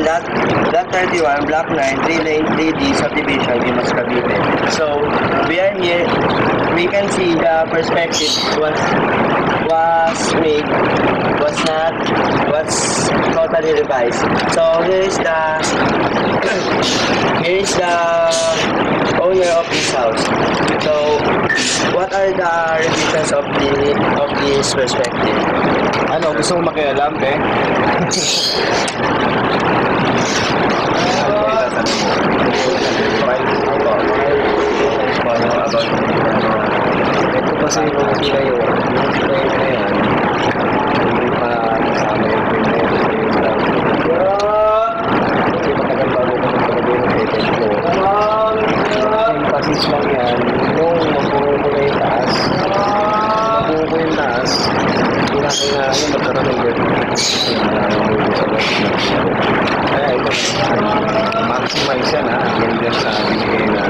Lot 31, Block 9, 3 lane 3D subdivision, Dimas Cavite. So, we are here. We can see the perspective was made, was totally revised. So, here is the owner of this house. So, what are the revisions of this perspective? Ano, gusto mo makialam, eh? Ito kasi yung pinayo na yan, hindi pa kasama yung pinayo. Kasi matagal bago ko magpagabi ng second floor. Yung pasis lang yan, nung mabuo ko na yung taas, kinakailangan magkaroon ng ganyan. Kaya ito, maximize yan ha, ganyan sa bigay na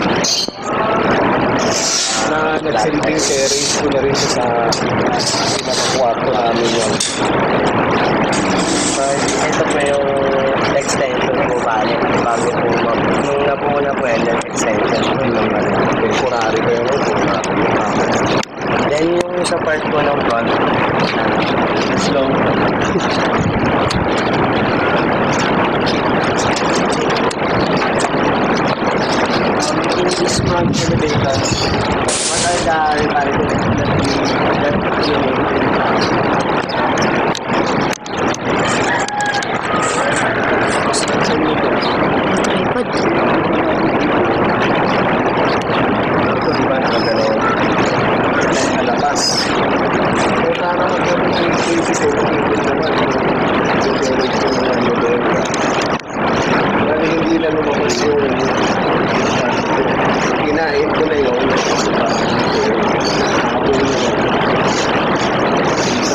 nagsilbing terrace ko na rin sa pinakakwarto namin yun. Ito po yung extension po bali. Bago po, nung nabuo na po yan, extension po yung temporary ko yun. Then yung sa part po ng front, slow. In this front elevator, what are the requirements that you need? Ito diba nakagalaw? Nalabas. Kung para magkaroon ng cases, naman. Dahil hindi na lumabas yung kinain ko na yun.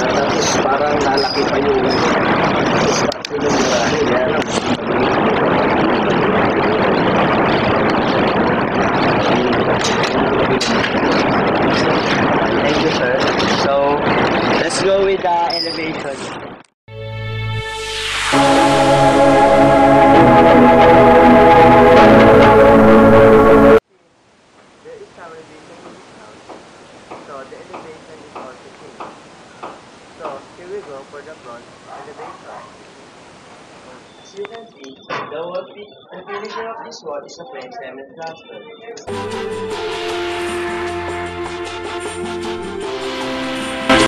Tapos parang lalaki pa yung espasyo ng murahe. Thank you, sir. So, let's go with the elevation. There is some elevation in this house. So, the elevation is also changed. So, here we go for the front elevation. As you can see, the finisher of this wall is a plain cement plaster.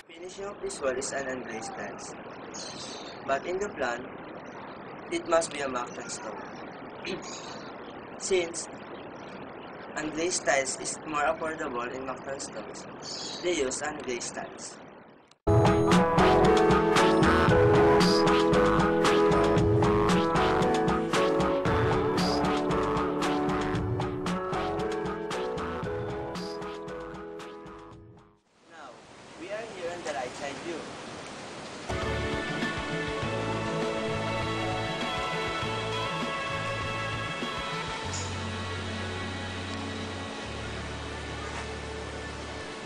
Finishing of this wall is an unglazed tiles, but in the plan, it must be a Mactan stone. Since unglazed tiles is more affordable in Mactan stones, they use unglazed tiles. We are here on the right side view.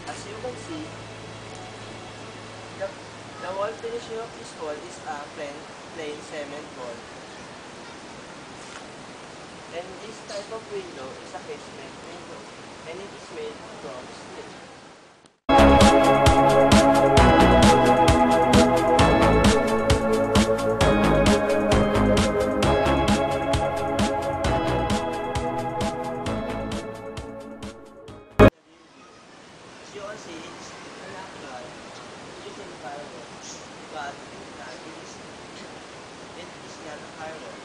As you can see, the wall finishing of this wall is a plain cement wall. And this type of window is a casement window, and it is made from steel. But it is not a firewall.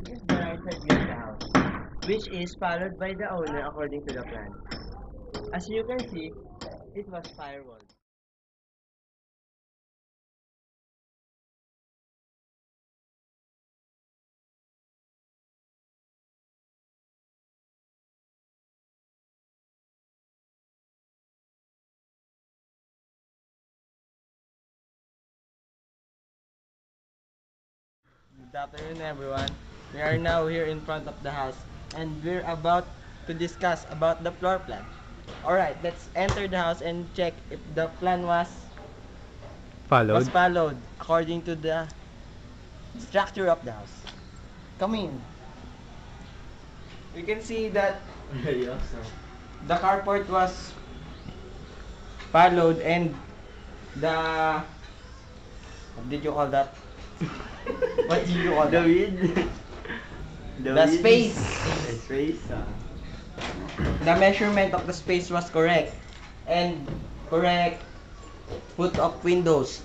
Is the right side view of the house, which is followed by the owner according to the plan. As you can see, it was firewall. Good afternoon everyone. We are now here in front of the house and we're about to discuss about the floor plan. Alright, let's enter the house and check if the plan was Followed. followed according to the structure of the house. Come in. We can see that the carport was followed and the what did you call that? What did you call that? The space. The space. The measurement of the space was correct and correct put of windows.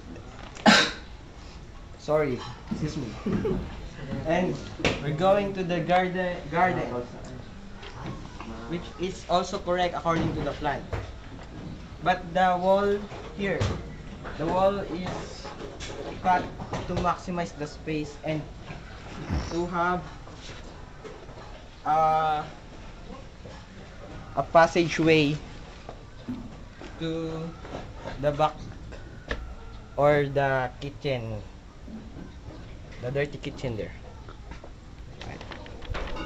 Sorry, excuse me. And we're going to the garden, which is also correct according to the plan. But the wall here, the wall is cut to maximize the space and to have a passageway to the back or the kitchen, the dirty kitchen there.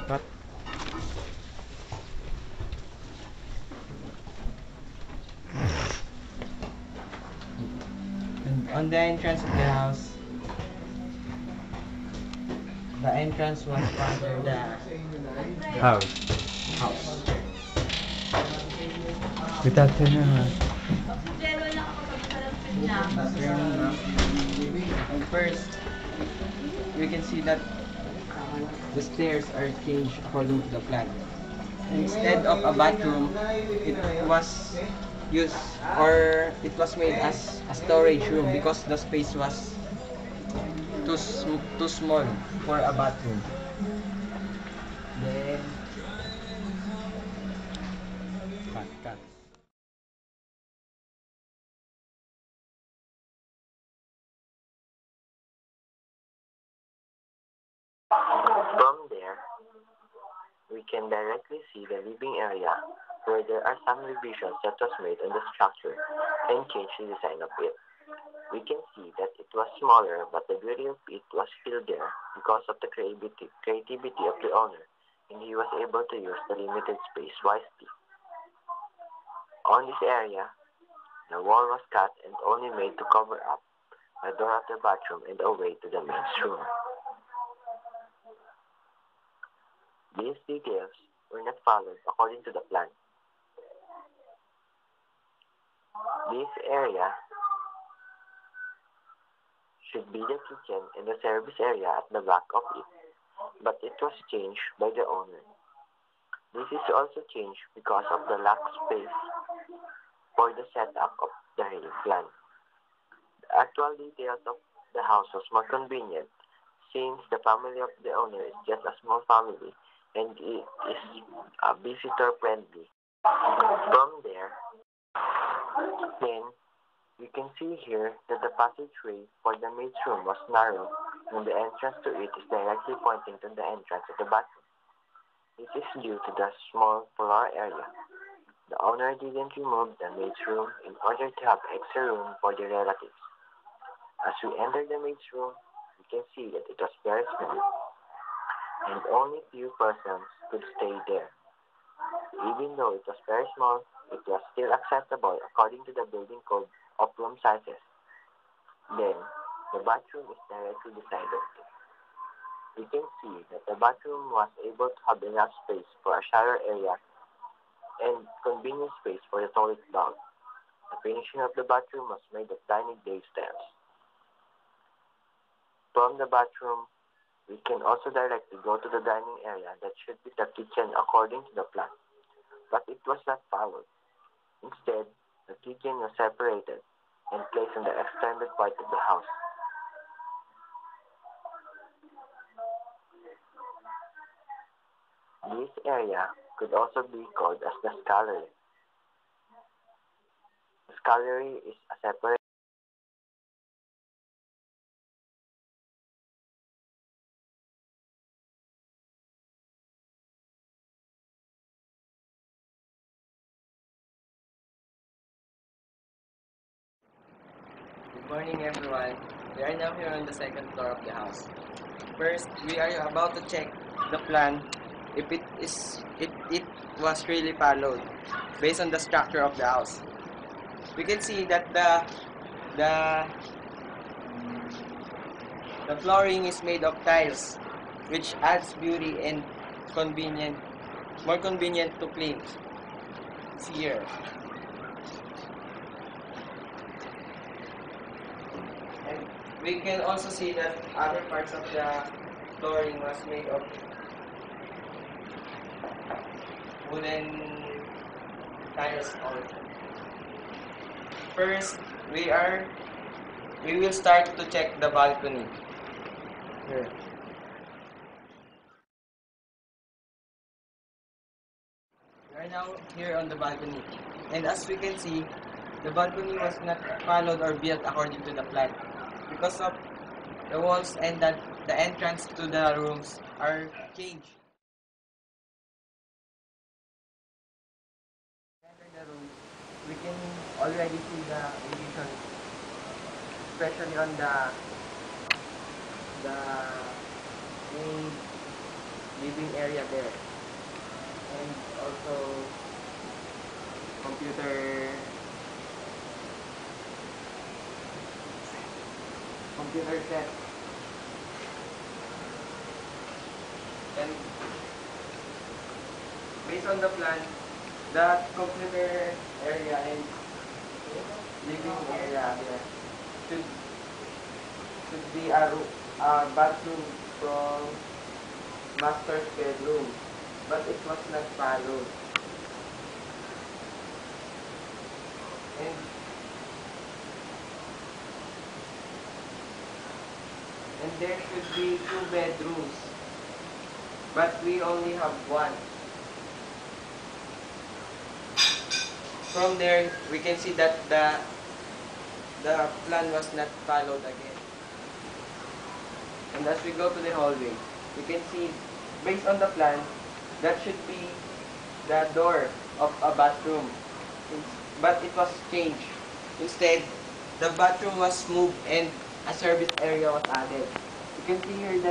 Cut. And on the entrance of the house, the entrance was under the House. house. Without na And first, we can see that the stairs are changed according to the plan. Instead of a bathroom, it was used or it was made as a storage room because the space was too small for a bathroom. Then, cut. From there, we can directly see the living area where there are some revisions that was made on the structure and changed the design of it. We can see that it was smaller, but the beauty of it was still there because of the creativity of the owner, and he was able to use the limited space wisely. On this area, the wall was cut and only made to cover up the door of the bathroom and a way to the men's room. These details were not followed according to the plan. This area should be the kitchen and the service area at the back of it, but it was changed by the owner. This is also changed because of the lack space for the setup of the real plan. The actual details of the house was more convenient since the family of the owner is just a small family and it is visitor friendly. From there, then you can see here that the passageway for the maid's room was narrow and the entrance to it is directly pointing to the entrance of the bathroom. This is due to the small floor area. The owner didn't remove the maid's room in order to have extra room for the relatives. As we enter the maid's room, we can see that it was very small and only few persons could stay there. Even though it was very small, it was still acceptable according to the building code of room sizes. Then, the bathroom is directly beside it. We can see that the bathroom was able to have enough space for a shower area and convenient space for the toilet dog. The finishing of the bathroom was made of tiny day steps. From the bathroom, we can also directly go to the dining area that should be the kitchen according to the plan. But it was not followed. Instead, the kitchen was separated and placed in the extended part of the house. This area could also be called as the scullery. The scullery is a separate Good morning everyone. We are now here on the second floor of the house. First, we are about to check the plan if it was really followed based on the structure of the house. We can see that the the flooring is made of tiles, which adds beauty and more convenient to clean. See here. And we can also see that other parts of the flooring was made of wooden tiles also. First, we will start to check the balcony. Here. We are now here on the balcony, and as we can see, the balcony was not followed or built according to the plan because of the walls and the entrance to the rooms are changed. Enter the room, we can already see the revision, especially on the main living area there, and also computer set. And based on the plan, the computer area and living area there should be a bathroom from master's bedroom, but it was not followed. And there should be 2 bedrooms, but we only have 1. From there, we can see that the plan was not followed again. And as we go to the hallway, we can see, based on the plan, that should be the door of a bathroom. But it was changed. Instead, the bathroom was moved and a service area was added. You can see here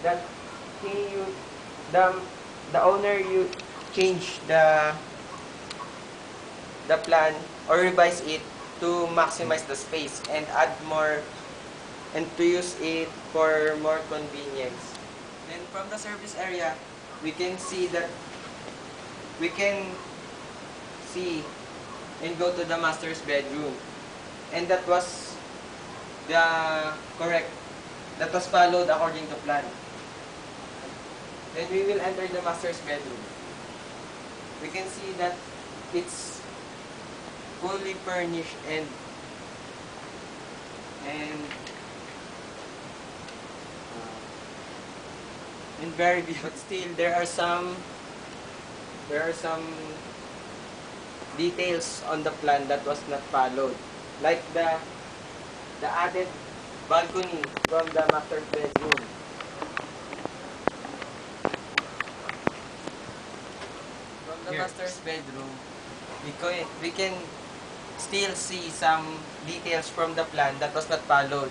that the owner changed the plan or revise it to maximize the space and add more and to use it for more convenience. Then from the service area, we can see and go to the master's bedroom, and that was that was followed according to plan. Then we will enter the master's bedroom. We can see that it's fully furnished and very beautiful. But still, there are some details on the plan that was not followed, like the added balcony from the master's bedroom. From the master's bedroom, we can still see some details from the plan that was not followed,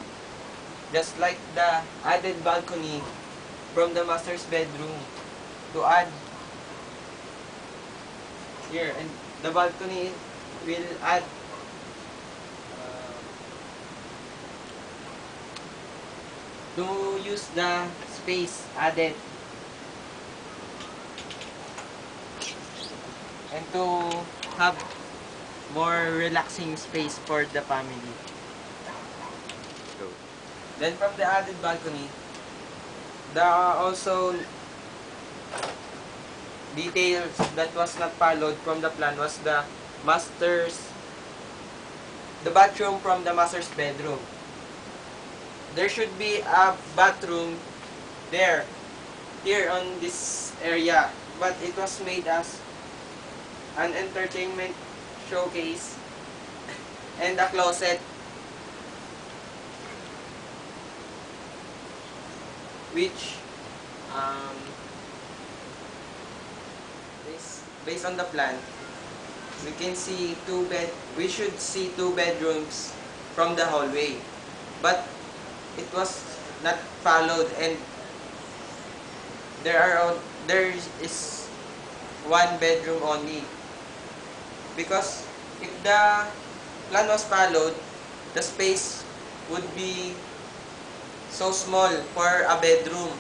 just like the added balcony from the master's bedroom to add here, and the balcony will add to use the space added and to have more relaxing space for the family. Then from the added balcony, there are also details that was not followed from the plan was the bathroom from the master's bedroom. There should be a bathroom here on this area, but it was made as an entertainment showcase and a closet, which based on the plan, we should see 2 bedrooms from the hallway, but it was not followed, and there is one bedroom only, because if the plan was followed, the space would be so small for a bedroom.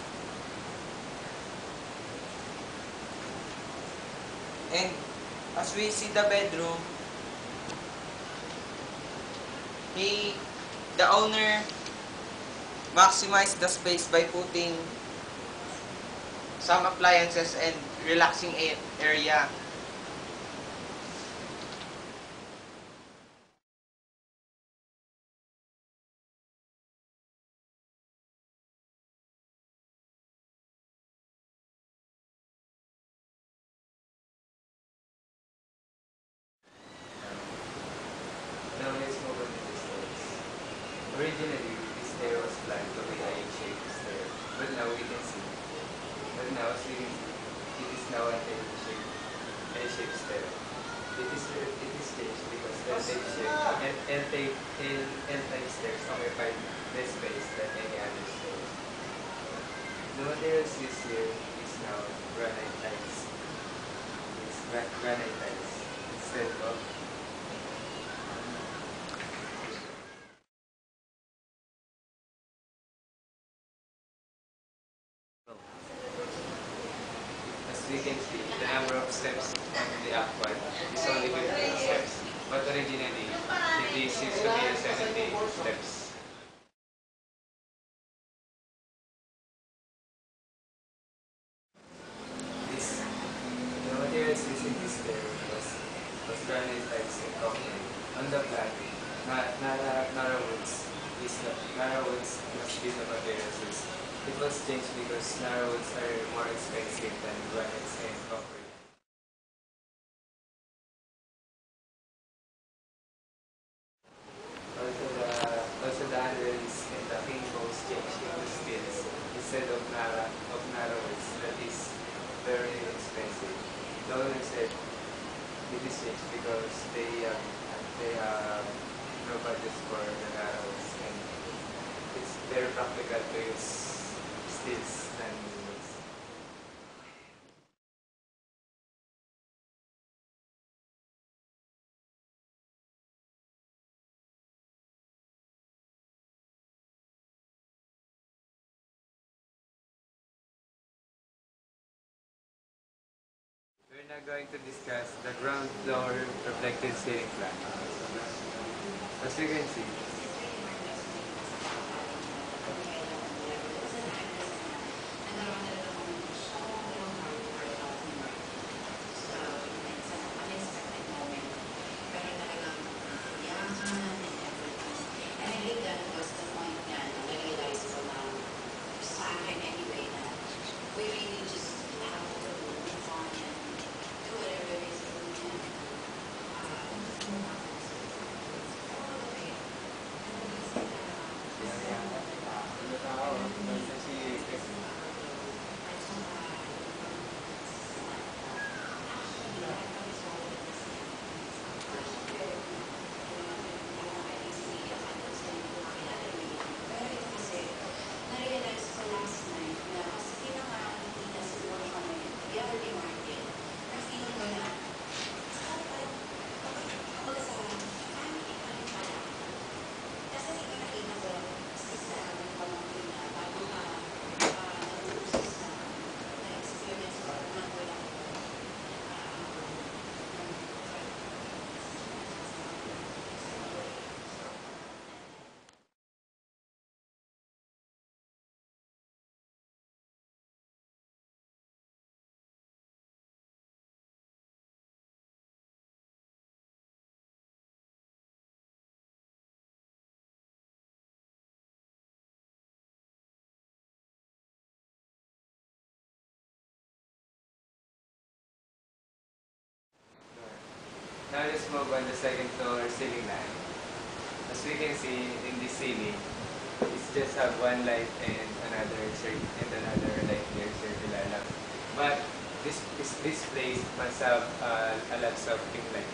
And as we see the bedroom, the owner maximized the space by putting some appliances and relaxing area. Now let's move on to the stairs. Originally, this stair was planned to be a U-shaped stair, but now we can see. But now, as we can see, it is now an L-shaped stair. It is changed because L-type stairs occupy less space than any other stairs. The materials used here is now granite tiles. It's granite tiles instead of as we can see, the number of steps on the aqua is only 15 steps, but originally it used to be a 70 steps. The materials used in this stair was granite tiles and concrete. On the plan, Narrowwoods must be the materials used. It was changed because Narrowwoods are more expensive than granites and concrete. Also the handrails and the king post changed into steels instead of Narrowwoods. That is very expensive. The owner said it is changed because they have no budget for the Narrowwoods, and it's very practical to use steels than woods. We're now going to discuss the ground floor reflected ceiling plan. As you can see, now let's move on the second floor ceiling line. As we can see in the ceiling, it's just have one light and another light here, circular lamp. But this place must have a lot of ring light.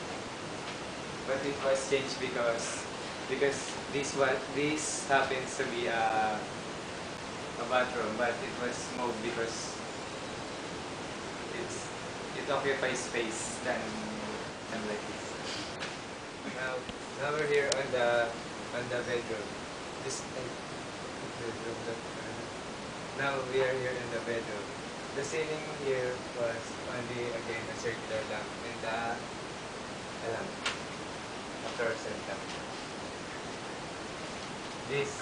But it was changed because this happens to be a bathroom, but it was moved because it occupies space than like this. Now we're here on the bedroom. Now we are here in the bedroom. The ceiling here was only again a circular lamp and a lamp, a fluorescent lamp. This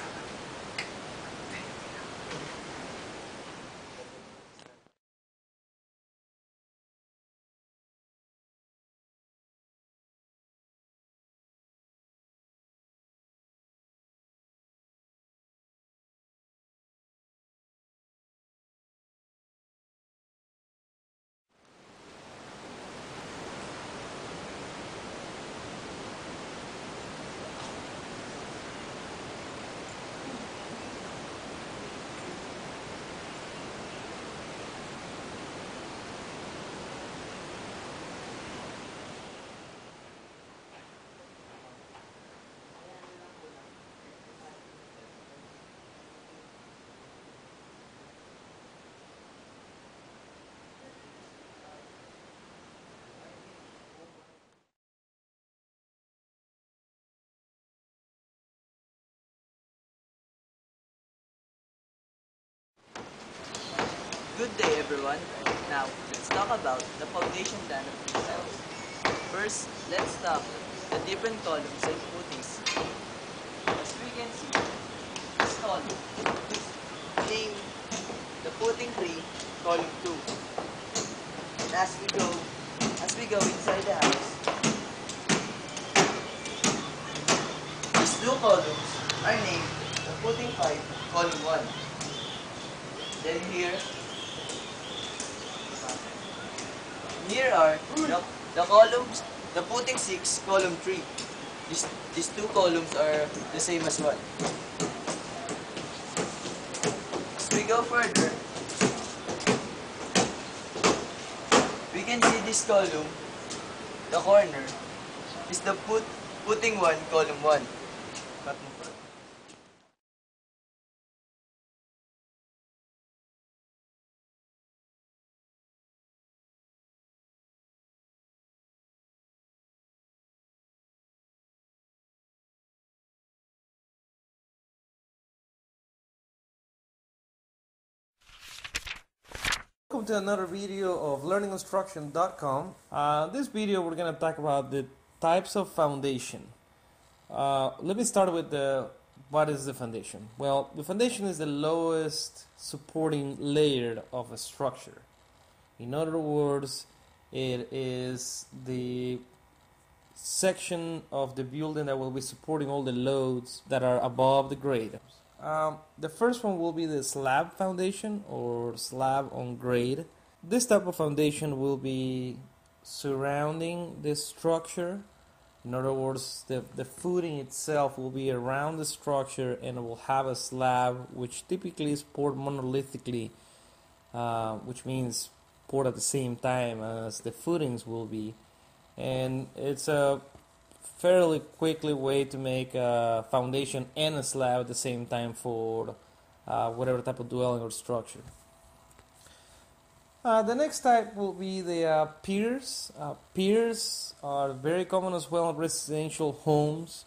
Good day everyone. Now, let's talk about the foundation plan of these cells. First, let's talk the different columns and footings. As we can see, this column is named the footing 3, column 2. And as we go inside the house, these two columns are named the footing 5, column 1. Then here are the columns, the footing 6, column 3. These two columns are the same as one. As we go further, we can see this column, the corner, is the footing 1, column 1. Welcome to another video of learninginstruction.com. This video we're going to talk about the types of foundation. Let me start with what is the foundation? Well, the foundation is the lowest supporting layer of a structure. In other words, it is the section of the building that will be supporting all the loads that are above the grade. The first one will be the slab foundation or slab on grade. This type of foundation will be surrounding the structure. In other words, the footing itself will be around the structure and it will have a slab which typically is poured monolithically, which means poured at the same time as the footings will be. And it's a fairly quickly way to make a foundation and a slab at the same time for whatever type of dwelling or structure. The next type will be the piers. Piers are very common as well in residential homes.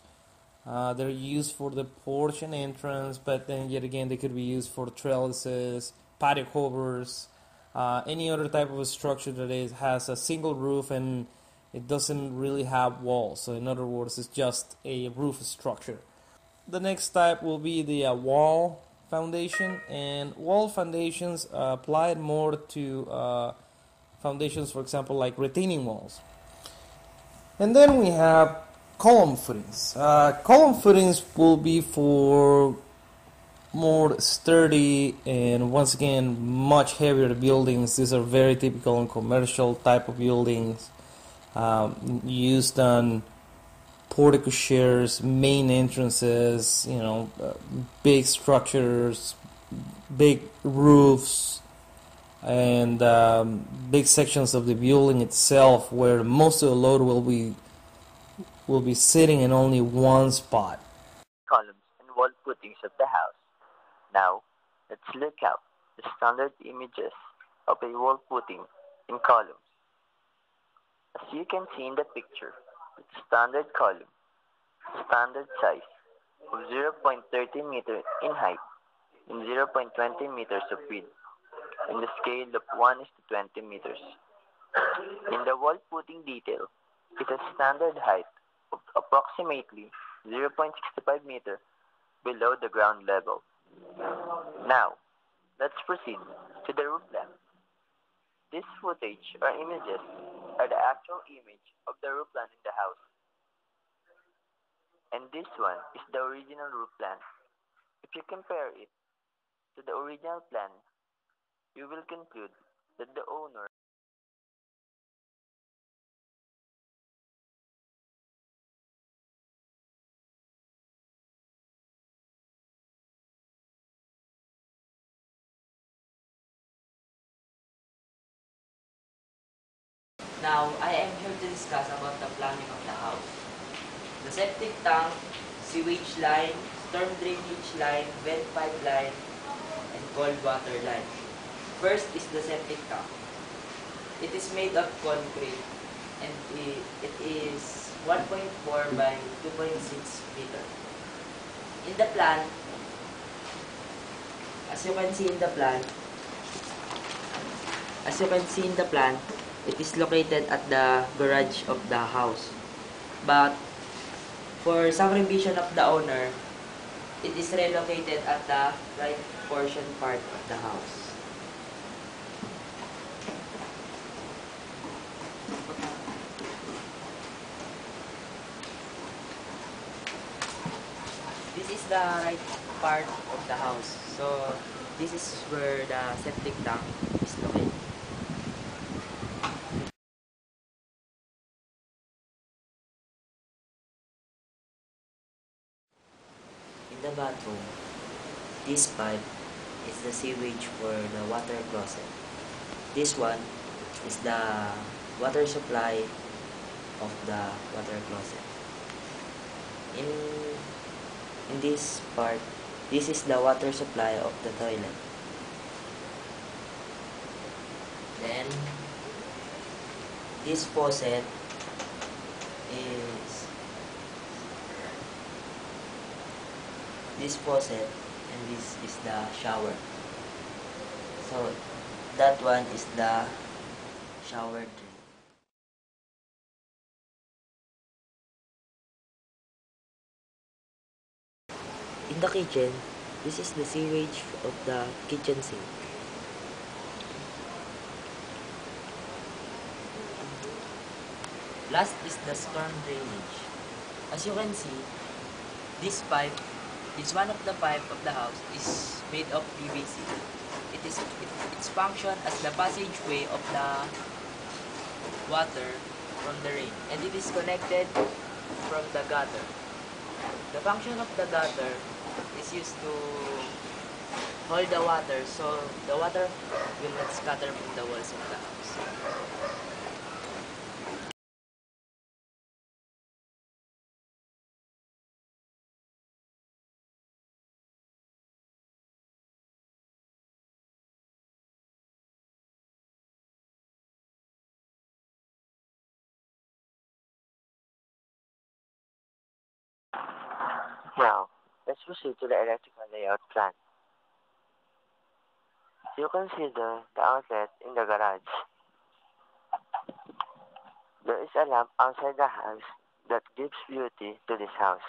They're used for the porch and entrance, but then yet again they could be used for trellises, patio covers, any other type of a structure that has a single roof and it doesn't really have walls. So in other words, it's just a roof structure. The next type will be the wall foundation, and wall foundations applied more to foundations, for example, like retaining walls. And then we have column footings. Column footings will be for more sturdy and once again much heavier buildings. These are very typical in commercial type of buildings. Used on portico shares, main entrances, big structures, big roofs, and big sections of the building itself where most of the load will be sitting in only one spot. Columns and wall footings of the house. Now, let's look out the standard images of a wall footing in columns. As you can see in the picture, with standard column, standard size of 0.30 meter in height and 0.20 meters of width, and the scale of 1 is to 20 meters. In the wall footing detail, it has standard height of approximately 0.65 meter below the ground level. Now, let's proceed to the roof plan. This footage or images are the actual image of the roof plan in the house. And this one is the original roof plan. If you compare it to the original plan, you will conclude that the owner Now, I am here to discuss about the plumbing of the house. The septic tank, sewage line, storm drainage line, vent pipe line, and cold water line. First is the septic tank. It is made of concrete and it is 1.4 by 2.6 meter. In the plan, as you can see in the plan, it is located at the garage of the house. But for some revision of the owner, it is relocated at the right portion part of the house. This is the right part of the house. So this is where the septic tank is located. In the bathroom, this pipe is the sewage for the water closet. This one is the water supply of the water closet. In this part, this is the water supply of the toilet. Then, this faucet is this faucet, and this is the shower. So that one is the shower drain. In the kitchen, this is the sewage of the kitchen sink. Last is the storm drainage. As you can see, this pipe, one of the pipe of the house is made of PVC. Its function as the passageway of the water from the rain, and it is connected from the gutter. The function of the gutter is used to hold the water so the water will not scatter from the walls of the house. Now, let's proceed to the electrical layout plan. You consider the outlet in the garage. There is a lamp outside the house that gives beauty to this house.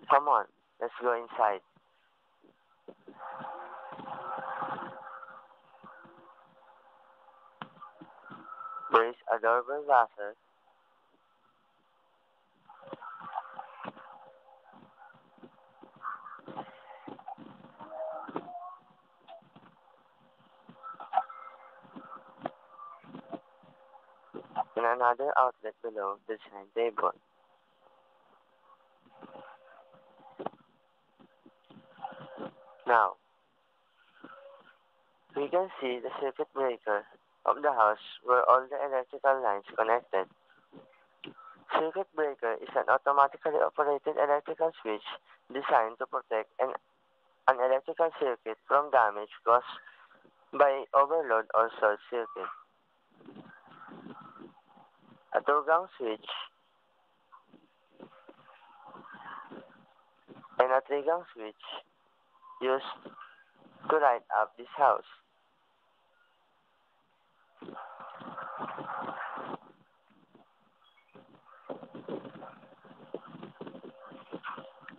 Come on, let's go inside. There is a doorbell buzzer. And another outlet below the sign table. Now, we can see the circuit breaker of the house where all the electrical lines connected. Circuit breaker is an automatically operated electrical switch designed to protect and an electrical circuit from damage caused by overload or short circuit. A two-gang switch and a three-gang switch used to light up this house.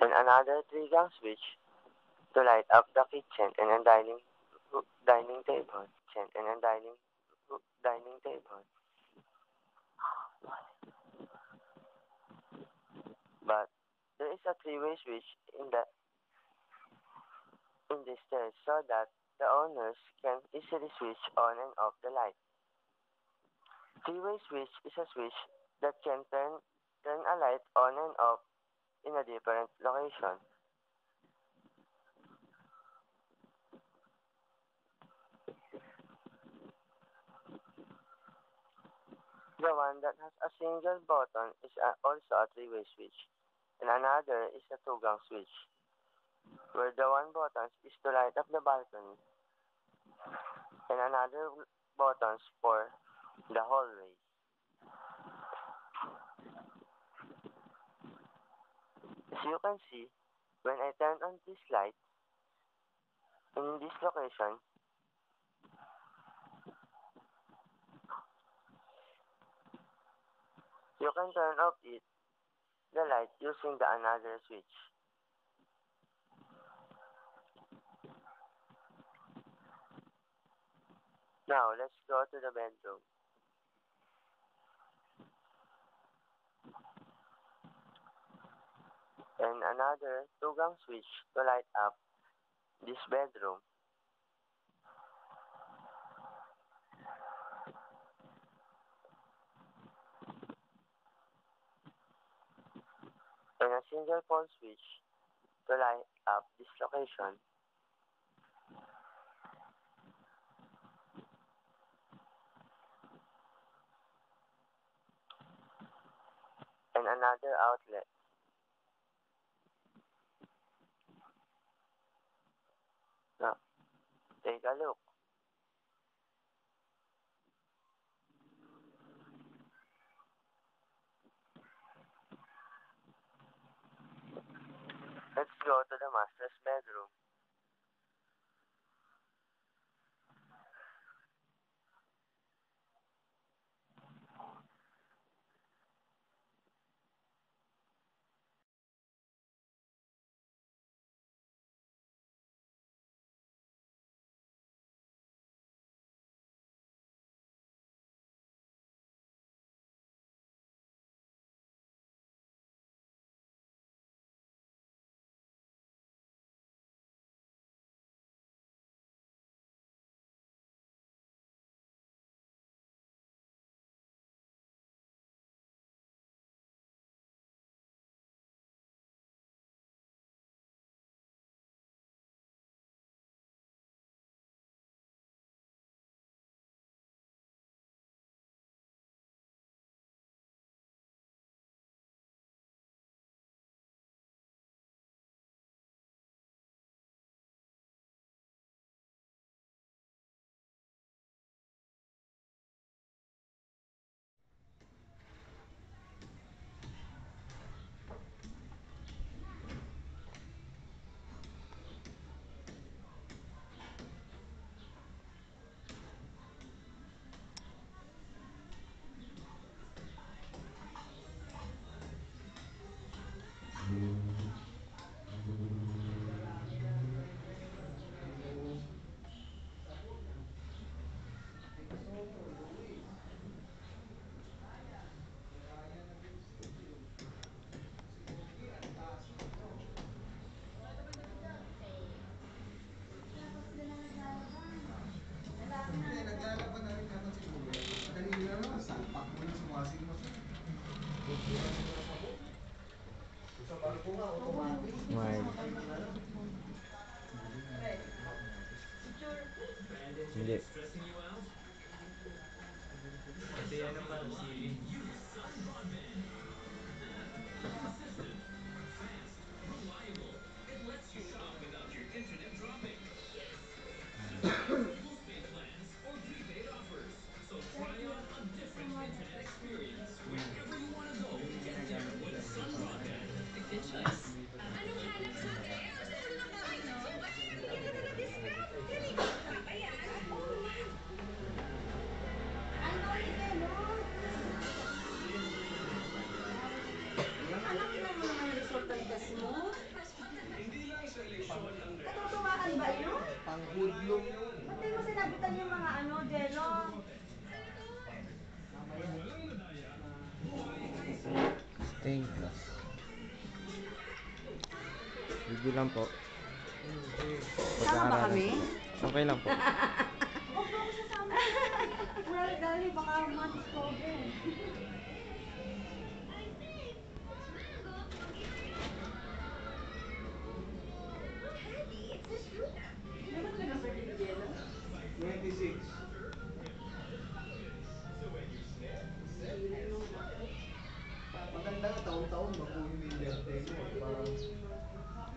And another three-gang switch to light up the kitchen and a dining table. Kitchen and a dining table. But there is a three-way switch in the stairs so that the owners can easily switch on and off the light. Three-way switch is a switch that can turn a light on and off in a different location. The one that has a single button is also a three-way switch, and another is a two-gang switch, where the one button is to light up the balcony, and another buttons for the hallway. As you can see, when I turn on this light in this location, you can turn off the light using the another switch. Now let's go to the bedroom. And another two-gang switch to light up this bedroom. And a single pole switch to light up this location. And another outlet. Now, take a look. Let's go to the master's bedroom. Hindi, naglalaban na rin yata siguro yan. Kanina naman, salpak mo na sumasimos na. Sa barko nga, automatic. Hindi. Kasi ano pa, ceiling. Yun yung ginagamit nila yung lumipat ng pagkakas sa Anak mo naman ang resulta ng test mo? Katutuwaan ba yun? panghudlong yun. Ba't di mo sinabitan yung mga ano, Jello? Stained glass. Video lang po. Sama ba kami? Okay lang po. Huwag mo ako sasama. Well, dali, baka ma-discover. Meron ka na birthday, Jello? 26. Maganda nga taon-taon baguhin mo yung birthday mo. Parang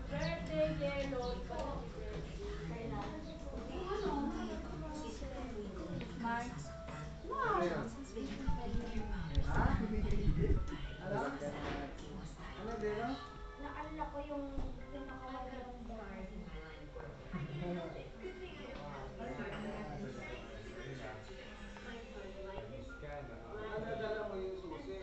Birthday, Jello. Ikaw. Kailan? March. ano yan? Ha? Ano? Ano, Dela? Naalala ko yung pinakamagandang birthday. Ano dala mo yung susi?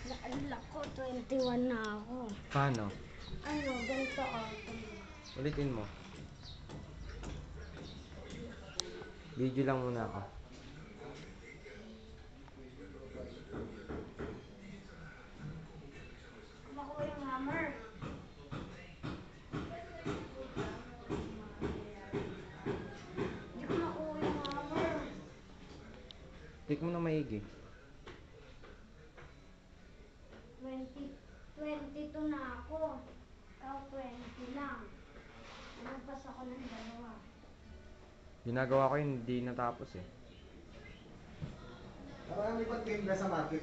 Naalala ko, 21 na ako. Paano? Ano, ganito ako. Ulitin mo. Video lang muna ako. Makuha yung hammer. Hindi ko nakuha yung hammer. Click mo na maigi. 22 na ako. Ikaw 20 lang. Lumpas ako ng dalawa. Ginagawa ko yun, hindi natapos eh. Marami bang tinda sa market?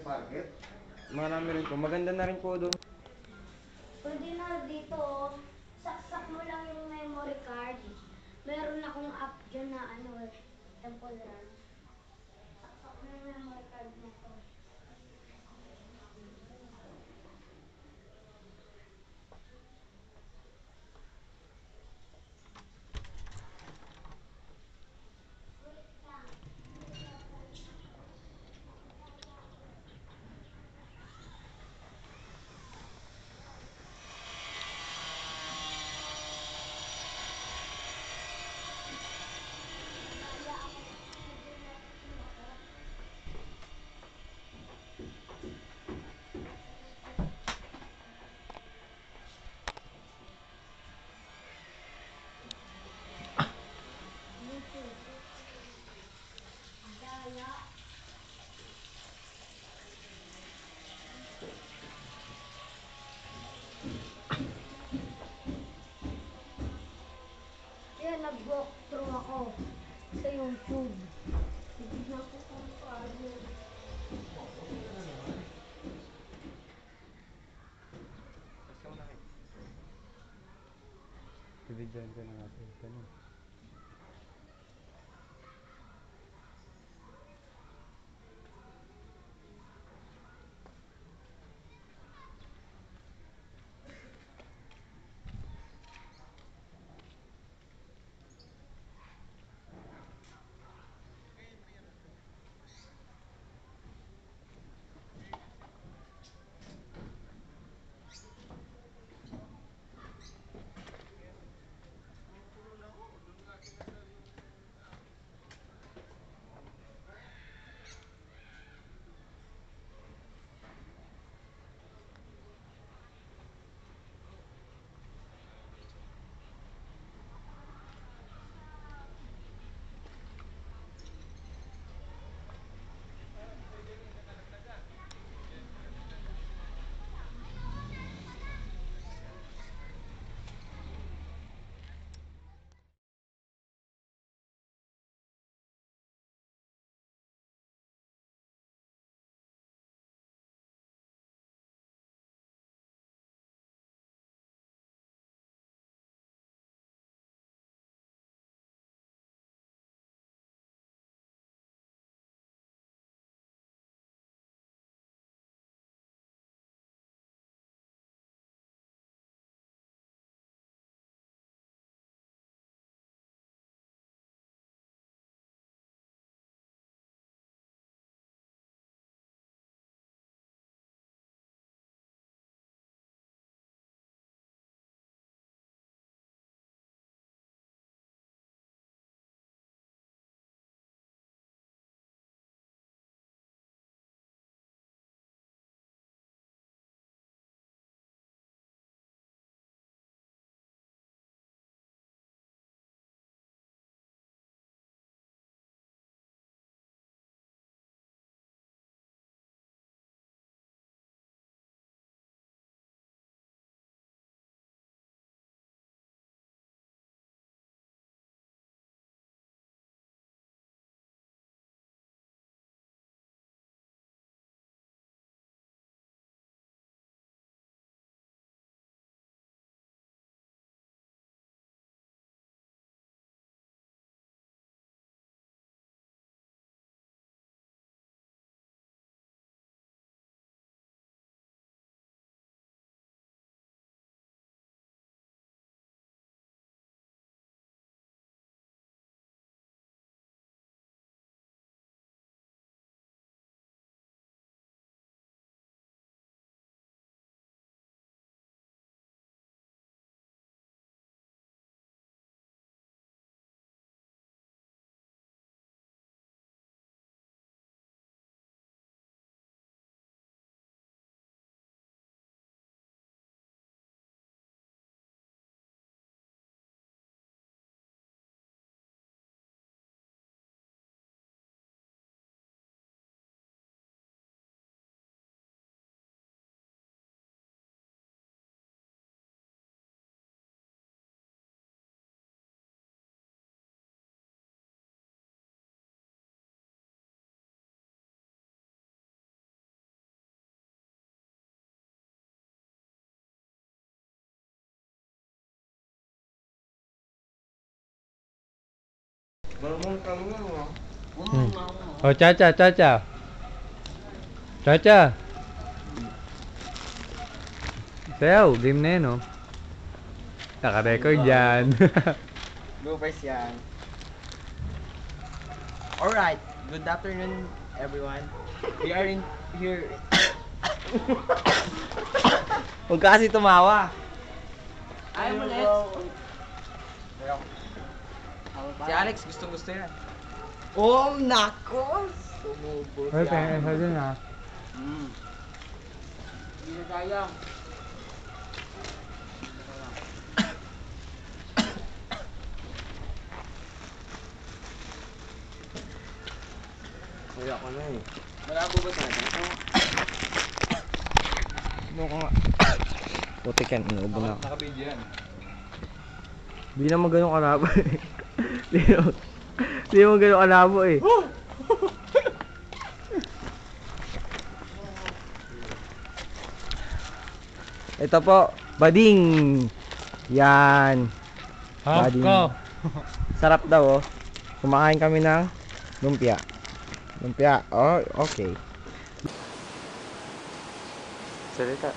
Marami rin po. Maganda na rin po doon. Pwede na dito, saksak mo lang yung memory card. Meron akong app dyan na ano, Temple Run. Saksak mo yung memory card mo to. Kaya nag-walk through ako sa YouTube. Titignan ko kung paano. Ibigyan ko na natin. Ganun. Oh, Chacha, Chacha. Chacha. Sayaw, game na yun, oh. Naka-record yan. Bloopers yan. Alright, good afternoon everyone. We are in here. Huwag ka kasi tumawa. Ayaw mo, Lex. Si Alex, gusto yan. Oh, nako! Sumubos Ay, pengen sa dun, ha. Hindi na kaya. Wala ko na eh. Malabo ba tayo? Ano ko nga? Putik yan, inuubo na ako. Nakabidyo yan. Hindi naman ganun kalabo eh. Hindi naman ganun kalabo eh. Ito po, bading. Yan. Half Bading. ko. Sarap daw oh. Kumakain kami ng lumpia. Lumpia. Oh, okay. Salita.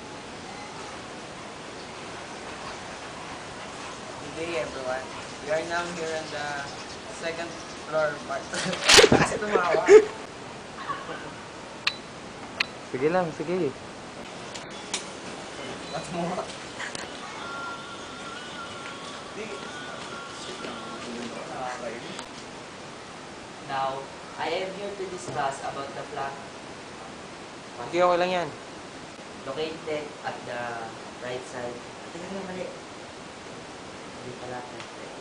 Good day everyone. We are now here on the second floor part. Kasi tumawa. Sige lang, sige. What's more? Now, I am here to discuss about the plant Sige, okay lang yan. located at the right side. Tingnan mo mali. Hindi pala perfect.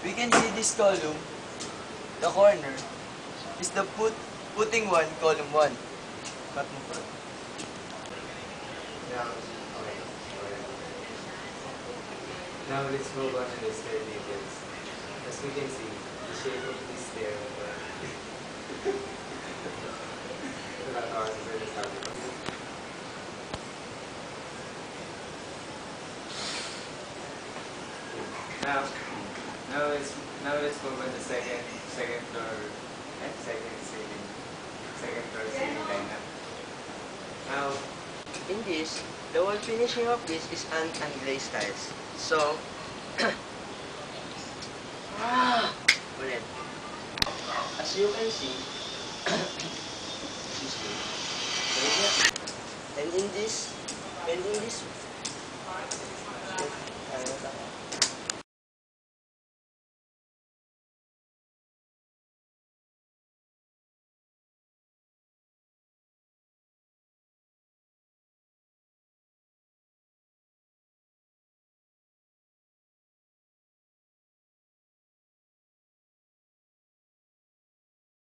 We can see this column, the corner, is the putting one, column 1. Cut mo pa. Now let's move on to the stair details. As we can see, the shape of this stair now let's move on to second floor second floor ceiling lineup. Now In this, the wall finishing of this is an unglazed tiles. So, ulit. As you can see, excuse me. And in this,